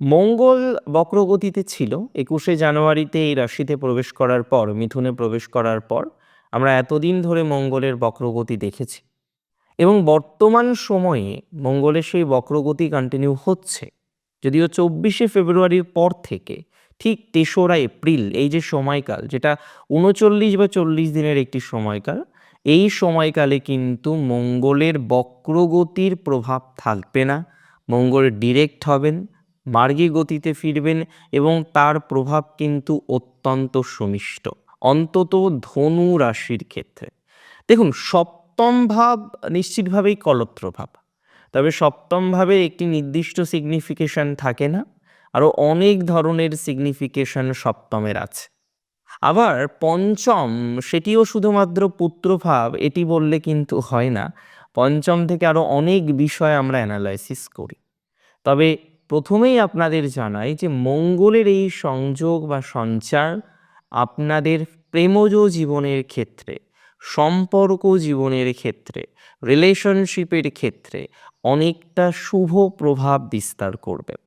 মঙ্গল বক্রগতিতে ছিল। ২১শে জানুয়ারিতে এই রাশিতে প্রবেশ করার পর, মিথুনে প্রবেশ করার পর আমরা এতদিন ধরে মঙ্গলের বক্রগতি দেখেছি এবং বর্তমান সময়ে মঙ্গলের সেই বক্রগতি কন্টিনিউ হচ্ছে। যদিও ২৪শে ফেব্রুয়ারির পর থেকে ঠিক ৩রা এপ্রিল এই যে সময়কাল, যেটা ৩৯ বা ৪০ দিনের একটি সময়কাল, এই সময়কালে কিন্তু মঙ্গলের বক্রগতির প্রভাব থাকবে না। মঙ্গল ডিরেক্ট হবেন, মার্গী গতিতে ফিরবেন এবং তার প্রভাব কিন্তু অত্যন্ত সুমিষ্ট, অন্তত ধনু রাশির ক্ষেত্রে। দেখুন, সপ্তম ভাব নিশ্চিতভাবেই কলত্র ভাব, তবে সপ্তম ভাবের একটি নির্দিষ্ট সিগনিফিকেশন থাকে না, আরও অনেক ধরনের সিগনিফিকেশন সপ্তমের আছে। আবার পঞ্চম, সেটিও শুধুমাত্র পুত্রভাব এটি বললে কিন্তু হয় না। পঞ্চম থেকে আরও অনেক বিষয় আমরা অ্যানালাইসিস করি। তবে প্রথমেই আপনাদের জানাই যে মঙ্গলের এই সংযোগ বা সঞ্চার আপনাদের প্রেমজ জীবনের ক্ষেত্রে, সম্পর্ক জীবনের ক্ষেত্রে, রিলেশনশিপের ক্ষেত্রে অনেকটা শুভ প্রভাব বিস্তার করবে।